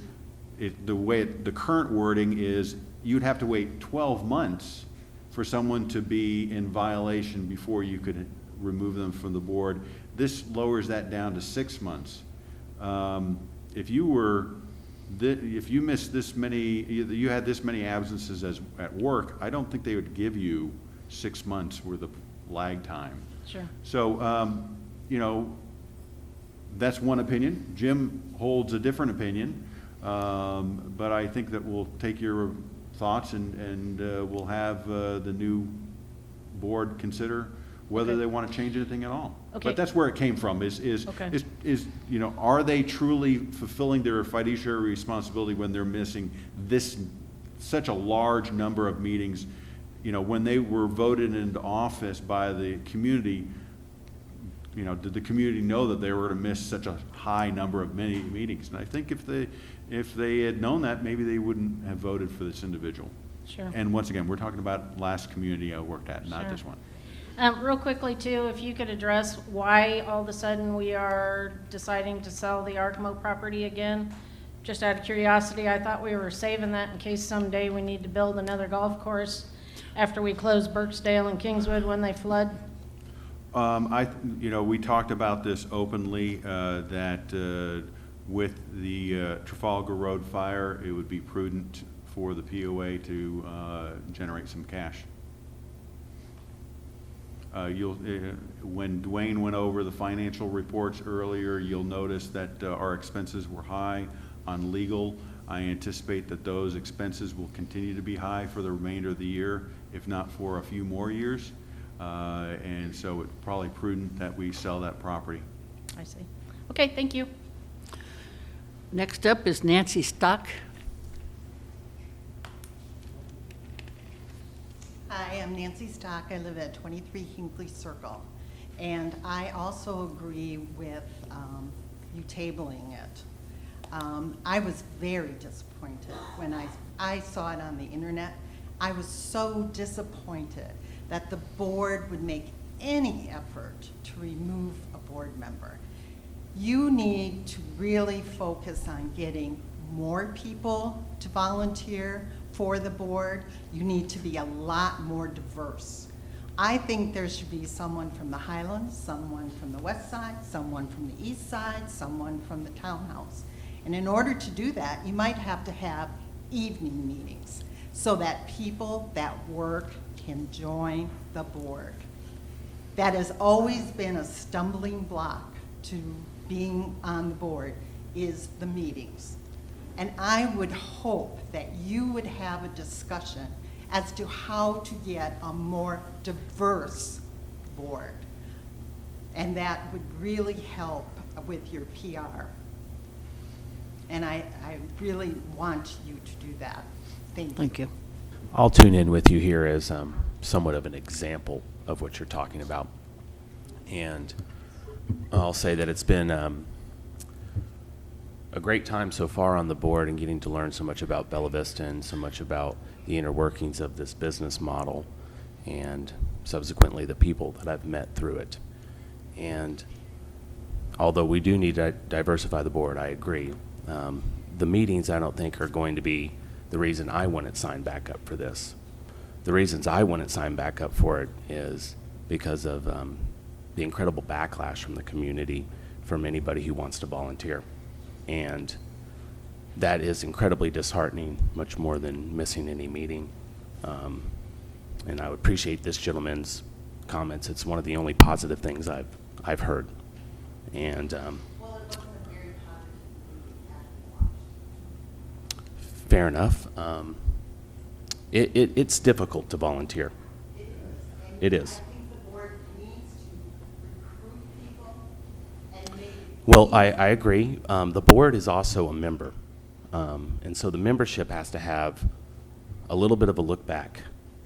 the current wording is, you'd have to wait 12 months for someone to be in violation before you could remove them from the board. This lowers that down to 6 months. If you missed this many, you had this many absences at work, I don't think they would give you 6 months worth of lag time. Sure. So, that's one opinion. Jim holds a different opinion, but I think that we'll take your thoughts and we'll have the new board consider whether Okay. they want to change anything at all. Okay. But that's where it came from, Okay. you know, are they truly fulfilling their fiduciary responsibility when they're missing such a large number of meetings? You know, when they were voted into office by the community, you know, did the community know that they were to miss such a high number of many meetings? And I think if they had known that, maybe they wouldn't have voted for this individual. Sure. And once again, we're talking about last community I worked at, not Sure. this one. Real quickly too, if you could address why all of a sudden we are deciding to sell the Arkmo property again? Just out of curiosity, I thought we were saving that in case someday we need to build another golf course after we close Birchdale and Kingswood when they flood. You know, we talked about this openly, that with the Trafalgar Road fire, it would be prudent for the POA to generate some cash. When Dwayne went over the financial reports earlier, you'll notice that our expenses were high on legal. I anticipate that those expenses will continue to be high for the remainder of the year, if not for a few more years. And so it's probably prudent that we sell that property. I see. Okay, thank you. Next up is Nancy Stock. Hi, I'm Nancy Stock. I live at 23 Hinckley Circle. And I also agree with you tabling it. I was very disappointed when I saw it on the internet. I was so disappointed that the board would make any effort to remove a board member. You need to really focus on getting more people to volunteer for the board. You need to be a lot more diverse. I think there should be someone from the Highlands, someone from the West Side, someone from the East Side, someone from the Townhouse. And in order to do that, you might have to have evening meetings so that people that work can join the board. That has always been a stumbling block to being on the board, is the meetings. And I would hope that you would have a discussion as to how to get a more diverse board. And that would really help with your PR. And I really want you to do that. Thank you. Thank you. I'll tune in with you here as somewhat of an example of what you're talking about. And I'll say that it's been a great time so far on the board and getting to learn so much about Bella Vista and so much about the inner workings of this business model and subsequently the people that I've met through it. And although we do need to diversify the board, I agree. The meetings I don't think are going to be the reason I want it signed back up for this. The reasons I want it signed back up for it is because of the incredible backlash from the community from anybody who wants to volunteer. And that is incredibly disheartening, much more than missing any meeting. And I would appreciate this gentleman's comments. It's one of the only positive things I've heard. And Well, it wasn't a very positive meeting at all. fair enough. It's difficult to volunteer. It is. I think the board needs to recruit people and make. Well, I agree. The board is also a member. And so the membership has to have a little bit of a look back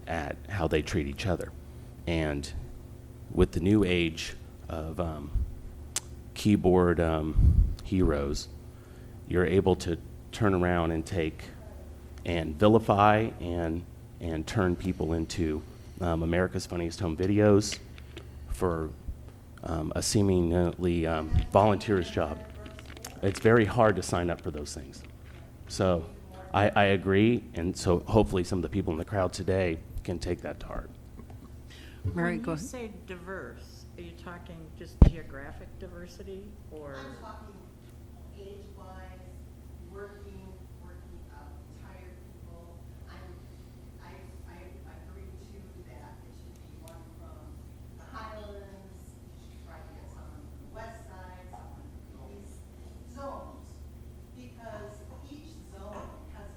at how they treat each other. And with the new age of keyboard heroes, you're able to turn around and take and vilify and turn people into America's Funniest Home Videos for a seemingly volunteer's job. It's very hard to sign up for those things. So I agree, and so hopefully some of the people in the crowd today can take that to heart. Mary, go When ahead. you say diverse, are you talking just geographic diversity or? I'm talking age-wise, working, tired people. I agree too that it should be one from the Highlands, you should try to get someone from the west side, someone from the east zones. Because each zone has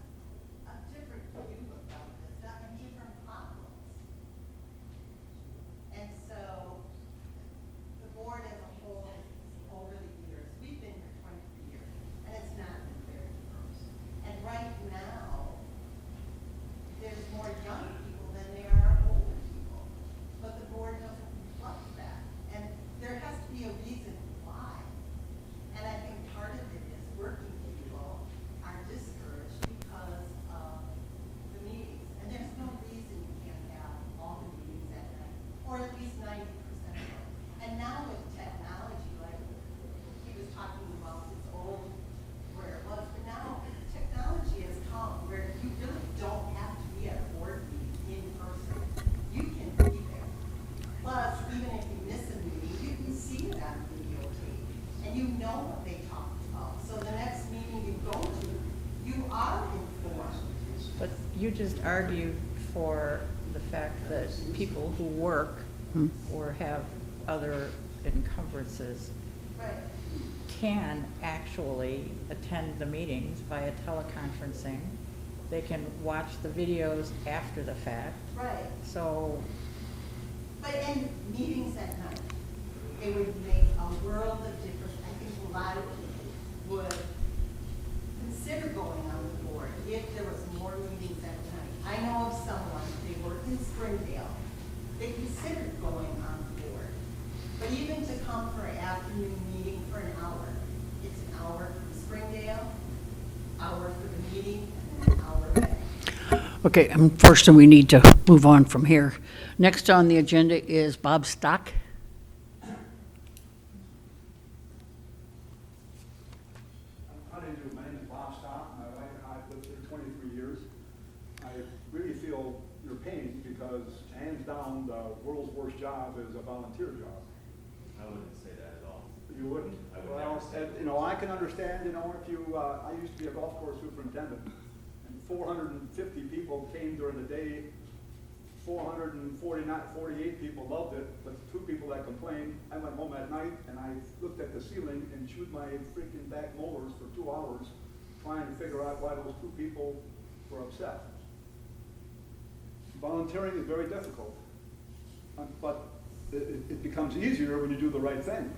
a different view of Bella Vista and different problems. And so you just argued for the fact that people who work or have other encumbrances can actually attend the meetings via teleconferencing. They can watch the videos after the fact. Right. So, But in meetings at night, it would make a world of difference. I think a lot of people would consider going on the board if there was more meetings at night. I know of someone, they work in Springdale, they considered going on the board. But even to come for an afternoon meeting for an hour, it's an hour from Springdale, hour for the meeting, and an hour back. Okay, unfortunately, we need to move on from here. Next on the agenda is Bob Stock. How do you do? My name is Bob Stock. My wife and I have lived here 23 years. I really feel your pain because hands down, the world's worst job is a volunteer job. I wouldn't say that at all. You wouldn't? I would Well, never say that. you know, I can understand, you know, if you, I used to be a golf course superintendent, and 450 people came during the day. 48 people loved it, but 2 people that complained. I went home at night and I looked at the ceiling and chewed my freaking back molars for 2 hours trying to figure out why those 2 people were upset. Volunteering is very difficult, but it becomes easier when you do the right thing.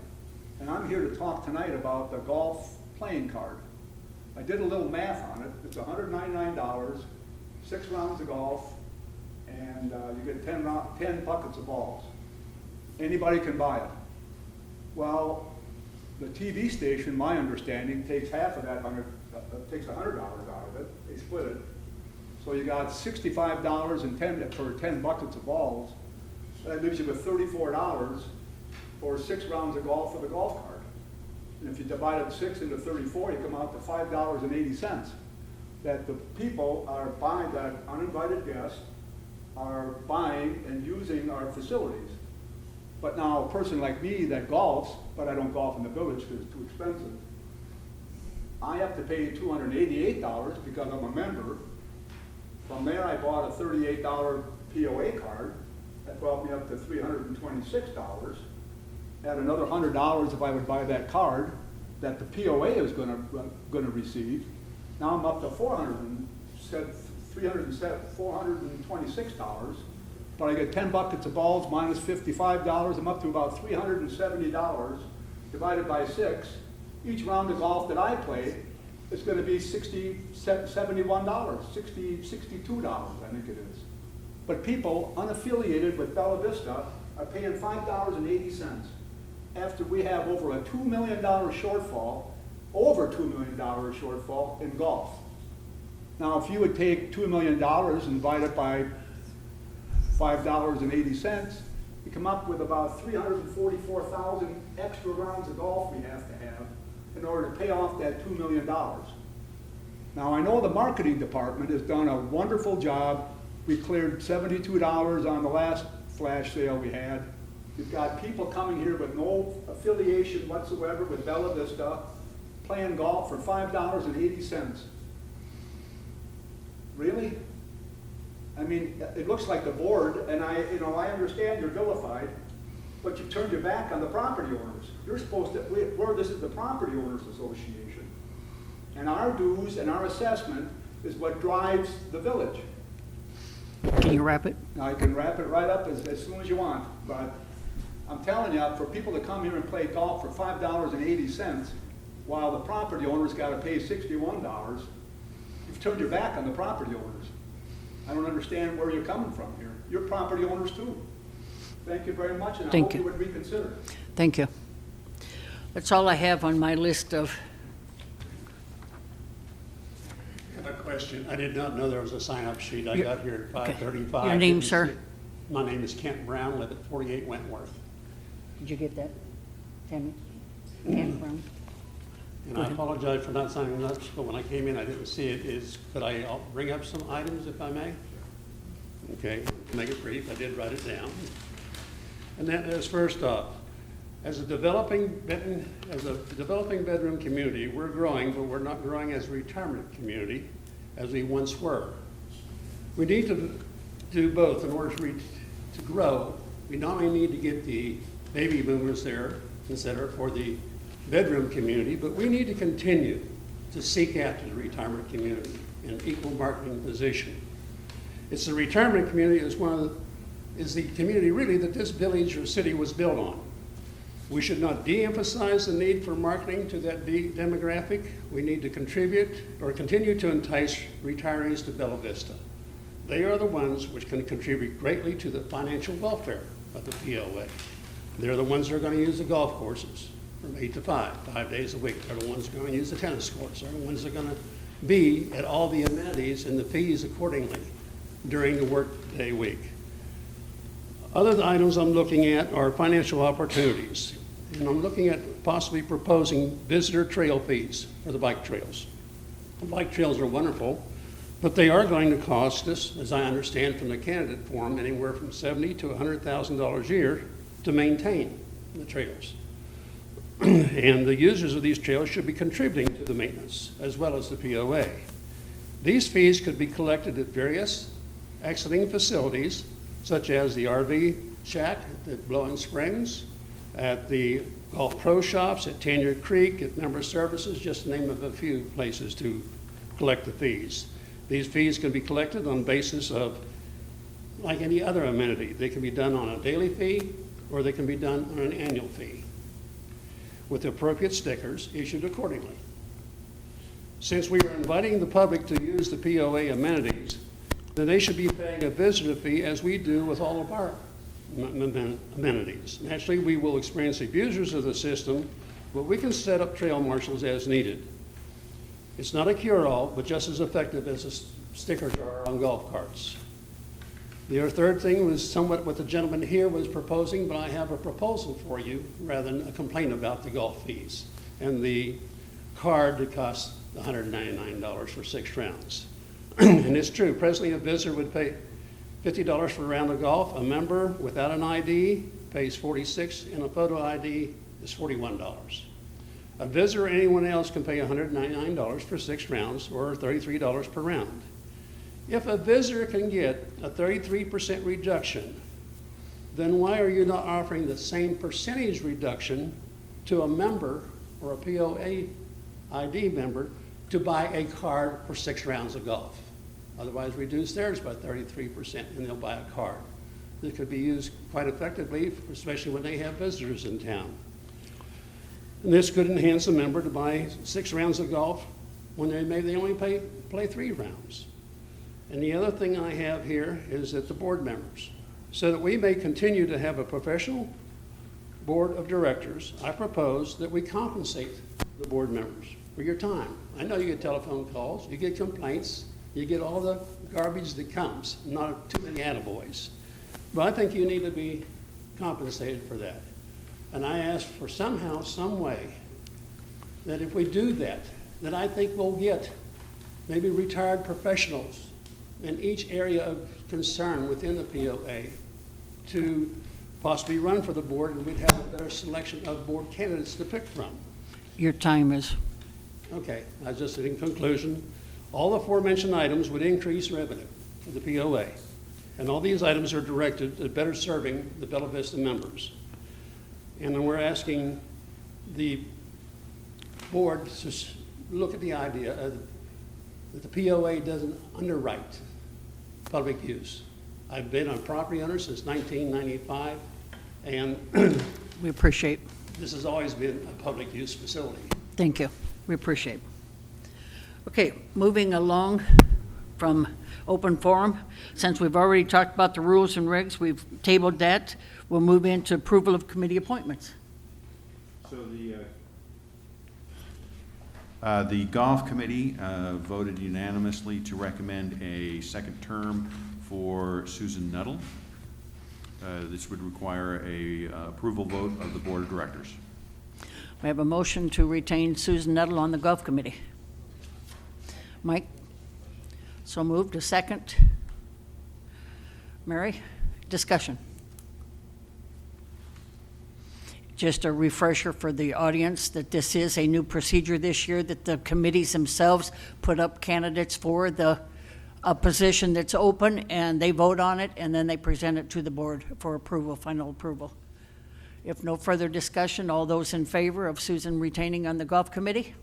And I'm here to talk tonight about the golf playing card. I did a little math on it. It's $199, 6 rounds of golf, and you get 10 buckets of balls. Anybody can buy it. Well, the TV station, my understanding, takes half of that takes $100 out of it. They split it. So you got $65 for 10 buckets of balls. That leaves you with $34 for 6 rounds of golf for the golf cart. And if you divide 6 into 34, you come out to $5.80. That the people are buying, that uninvited guests are buying and using our facilities. But now a person like me that golfs, but I don't golf in the village because it's too expensive, I have to pay $288 because I'm a member. From there I bought a $38 POA card. That brought me up to $326. Add another $100 if I would buy that card that the POA is going to receive. Now I'm up to $426, but I get 10 buckets of balls minus $55. I'm up to about $370 divided by 6. Each round of golf that I play is going to be $71, $62, I think it is. But people unaffiliated with Bella Vista are paying $5.80 after we have over a $2 million shortfall, in golf. Now, if you would take $2 million and divide it by $5.80, you come up with about 344,000 extra rounds of golf we have to have in order to pay off that $2 million. Now, I know the marketing department has done a wonderful job. We cleared $72 on the last flash sale we had. We've got people coming here with no affiliation whatsoever with Bella Vista, playing golf for $5.80. Really? I mean, it looks like the board, and I understand you're vilified, but you've turned your back on the property owners. You're supposed to, this is the Property Owners Association. And our dues and our assessment is what drives the village. Can you wrap it? I can wrap it right up as soon as you want, but I'm telling you, for people to come here and play golf for $5.80, while the property owners got to pay $61, you've turned your back on the property owners. I don't understand where you're coming from here. You're property owners too. Thank you very much, and I hope you would reconsider. Thank you. That's all I have on my list of. I have a question. I did not know there was a sign-up sheet. I Your- got here at okay. 5:35. Your name, Didn't sir? see it. My name is Kent Brown, live at 48 Wentworth. Did you get that, Tammy? Kent Brown? And Go I ahead. apologize for not signing up, but when I came in, I didn't see it. Could I bring up some items if I may? Okay, to make it brief, I did write it down. And that is, first off, as a developing bedroom community, we're growing, but we're not growing as a retirement community as we once were. We need to do both in order to grow. We not only need to get the baby boomers there, consider for the bedroom community, but we need to continue to seek after the retirement community in equal marketing position. It's the retirement community is the community really that this village or city was built on. We should not de-emphasize the need for marketing to that demographic. We need to contribute or continue to entice retirees to Bella Vista. They are the ones which can contribute greatly to the financial welfare of the POA. They're the ones that are going to use the golf courses from 8 to 5 days a week. They're the ones who are going to use the tennis courts. They're the ones that are going to be at all the amenities and the fees accordingly during the workday week. Other items I'm looking at are financial opportunities. And I'm looking at possibly proposing visitor trail fees for the bike trails. The bike trails are wonderful, but they are going to cost us, as I understand from the candidate forum, anywhere from $70,000 to $100,000 a year to maintain the trails. And the users of these trails should be contributing to the maintenance as well as the POA. These fees could be collected at various exiting facilities, such as the RV shack at Blowing Springs, at the golf pro shops, at Tanya Creek, at Member Services, just to name of a few places to collect the fees. These fees can be collected on basis of, like any other amenity. They can be done on a daily fee, or they can be done on an annual fee, with appropriate stickers issued accordingly. Since we are inviting the public to use the POA amenities, then they should be paying a visitor fee as we do with all of our amenities. Naturally, we will experience abusers of the system, but we can set up trail marshals as needed. It's not a cure-all, but just as effective as a sticker jar on golf carts. The third thing was somewhat what the gentleman here was proposing, but I have a proposal for you rather than a complaint about the golf fees and the card that costs $199 for 6 rounds. And it's true, presently a visitor would pay $50 for a round of golf. A member without an ID pays $46, and a photo ID is $41. A visitor or anyone else can pay $199 for 6 rounds, or $33 per round. If a visitor can get a 33% reduction, then why are you not offering the same percentage reduction to a member or a POA ID member to buy a card for 6 rounds of golf? Otherwise, reduce theirs by 33% and they'll buy a card. That could be used quite effectively, especially when they have visitors in town. And this could enhance a member to buy 6 rounds of golf when they only play 3 rounds. And the other thing I have here is that the board members, so that we may continue to have a professional board of directors, I propose that we compensate the board members for your time. I know you get telephone calls, you get complaints, you get all the garbage that comes, not too many attaboys. But I think you need to be compensated for that. And I ask for somehow, some way, that if we do that, that I think we'll get maybe retired professionals in each area of concern within the POA to possibly run for the board, and we'd have a better selection of board candidates to pick from. Your time is. Okay, I just in conclusion, all the aforementioned items would increase revenue for the POA. And all these items are directed at better serving the Bella Vista members. And then we're asking the board to look at the idea that the POA doesn't underwrite public use. I've been a property owner since 1995, and we appreciate. This has always been a public use facility. Thank you. We appreciate. Okay, moving along from open forum. Since we've already talked about the rules and regs, we've tabled that. We'll move into approval of committee appointments. So the golf committee voted unanimously to recommend a second term for Susan Nuttall. This would require a approval vote of the board of directors. We have a motion to retain Susan Nuttall on the golf committee. Mike? So moved. A second. Mary? Discussion. Just a refresher for the audience that this is a new procedure this year, that the committees themselves put up candidates for the a position that's open, and they vote on it, and then they present it to the board for approval, final approval. If no further discussion, all those in favor of Susan retaining on the golf committee?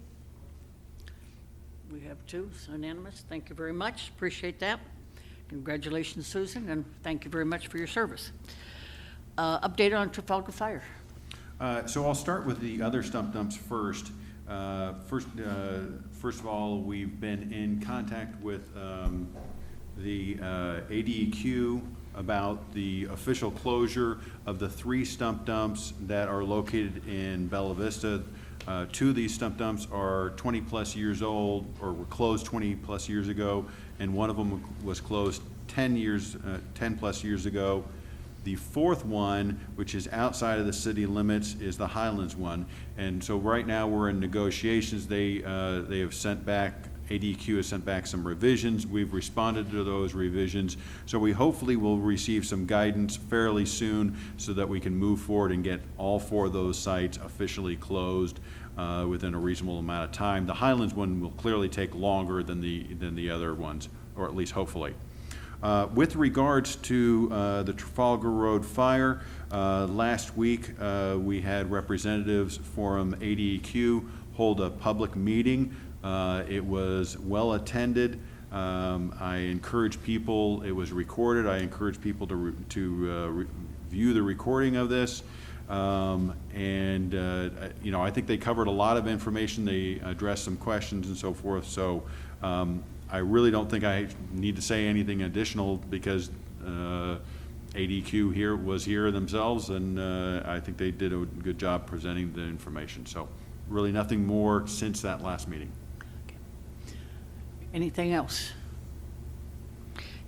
We have two, it's unanimous. Thank you very much, appreciate that. Congratulations, Susan, and thank you very much for your service. Update on Trafalgar Fire. So I'll start with the other stump dumps first. First of all, we've been in contact with the ADEQ about the official closure of the 3 stump dumps that are located in Bella Vista. 2 of these stump dumps are 20-plus years old, or were closed 20-plus years ago, and one of them was closed 10-plus years ago. The 4th one, which is outside of the city limits, is the Highlands one. And so right now we're in negotiations. They have sent back, ADQ has sent back some revisions. We've responded to those revisions. So we hopefully will receive some guidance fairly soon so that we can move forward and get all 4 of those sites officially closed within a reasonable amount of time. The Highlands one will clearly take longer than the other ones, or at least hopefully. With regards to the Trafalgar Road fire, last week we had representatives from ADEQ hold a public meeting. It was well attended. I encourage people, it was recorded, I encourage people to view the recording of this. You know, I think they covered a lot of information. They addressed some questions and so forth. So I really don't think I need to say anything additional because ADQ was here themselves, and I think they did a good job presenting the information. So really nothing more since that last meeting. Okay. Anything else?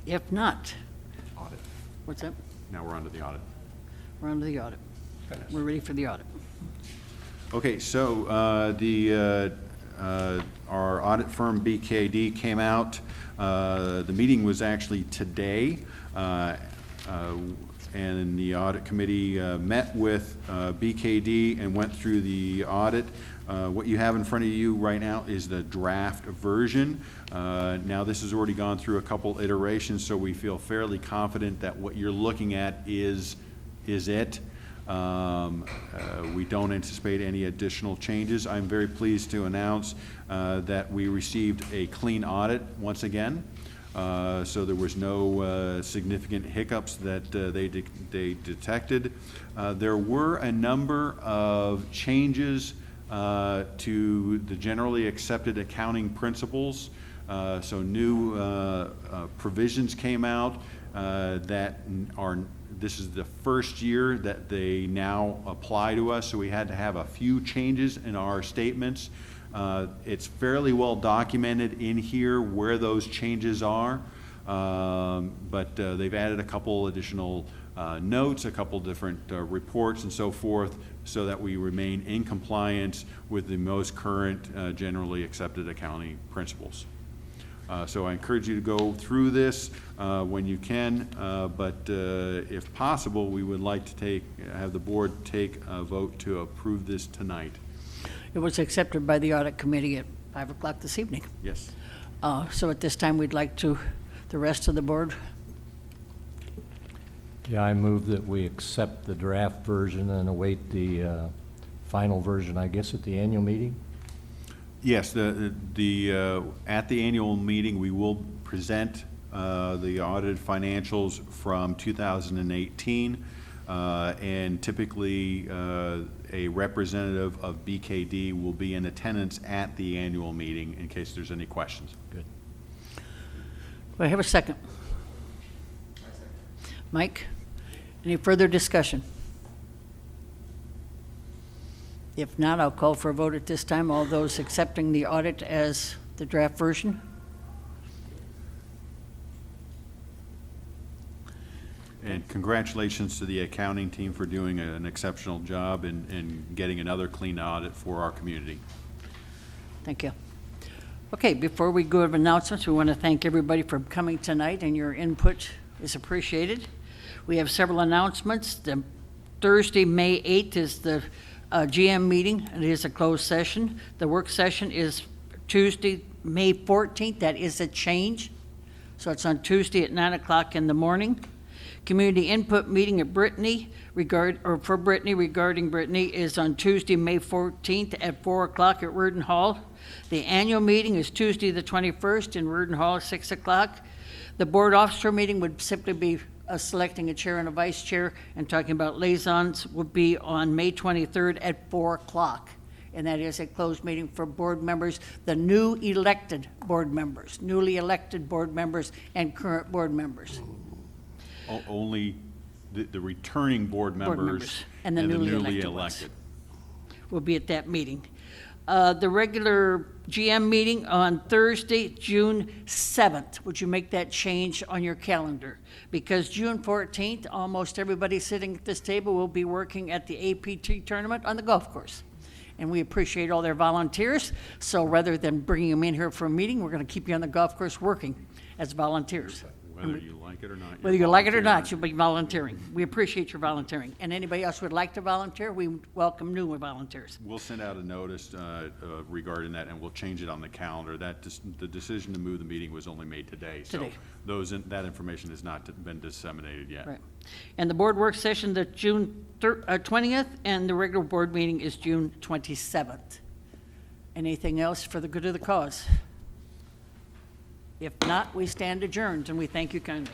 If not, Audit. what's that? Now we're on to the audit. We're on to the audit. We're ready for the audit. Okay, so our audit firm BKD came out. The meeting was actually today, and the audit committee met with BKD and went through the audit. What you have in front of you right now is the draft version. Now this has already gone through a couple iterations, so we feel fairly confident that what you're looking at is it. We don't anticipate any additional changes. I'm very pleased to announce that we received a clean audit once again. So there was no significant hiccups that they detected. There were a number of changes to the generally accepted accounting principles. So new provisions came out that are, this is the first year that they now apply to us, so we had to have a few changes in our statements. It's fairly well documented in here where those changes are, but they've added a couple additional notes, a couple different reports and so forth, so that we remain in compliance with the most current generally accepted accounting principles. So I encourage you to go through this when you can, but if possible, we would like to have the board take a vote to approve this tonight. It was accepted by the audit committee at 5 o'clock this evening. Yes. So at this time, we'd like to, the rest of the board. Yeah, I move that we accept the draft version and await the final version, I guess, at the annual meeting. Yes, at the annual meeting, we will present the audited financials from 2018, and typically a representative of BKD will be in attendance at the annual meeting in case there's any questions. Good. Do I have a second? Mike, any further discussion? If not, I'll call for a vote at this time. All those accepting the audit as the draft version? And congratulations to the accounting team for doing an exceptional job in getting another clean audit for our community. Thank you. Okay, before we go over announcements, we want to thank everybody for coming tonight, and your input is appreciated. We have several announcements. The Thursday, May 8th is the GM meeting, and it is a closed session. The work session is Tuesday, May 14th. That is a change. So it's on Tuesday at 9 o'clock in the morning. Community input meeting at Brittany for Brittany regarding Brittany is on Tuesday, May 14th at 4 o'clock at Reardon Hall. The annual meeting is Tuesday, the 21st in Reardon Hall at 6 o'clock. The board officer meeting would simply be selecting a chair and a vice chair, and talking about liaisons would be on May 23rd at 4 o'clock. And that is a closed meeting for board members, the new elected board members, newly elected board members, and current board members. Only the returning board members and the newly elected ones will be at that meeting. The regular GM meeting on Thursday, June 7th. Would you make that change on your calendar? Because June 14th, almost everybody sitting at this table will be working at the APT tournament on the golf course. And we appreciate all their volunteers. So rather than bringing them in here for a meeting, we're going to keep you on the golf course working as volunteers. Whether you like it or not. Whether you like it or not, you'll be volunteering. We appreciate your volunteering. And anybody else who would like to volunteer, we welcome new volunteers. We'll send out a notice regarding that, and we'll change it on the calendar. The decision to move the meeting was only made today. Today. So that information has not been disseminated yet. Right. And the board work session, the June 20th, and the regular board meeting is June 27th. Anything else for the good of the cause? If not, we stand adjourned, and we thank you kindly.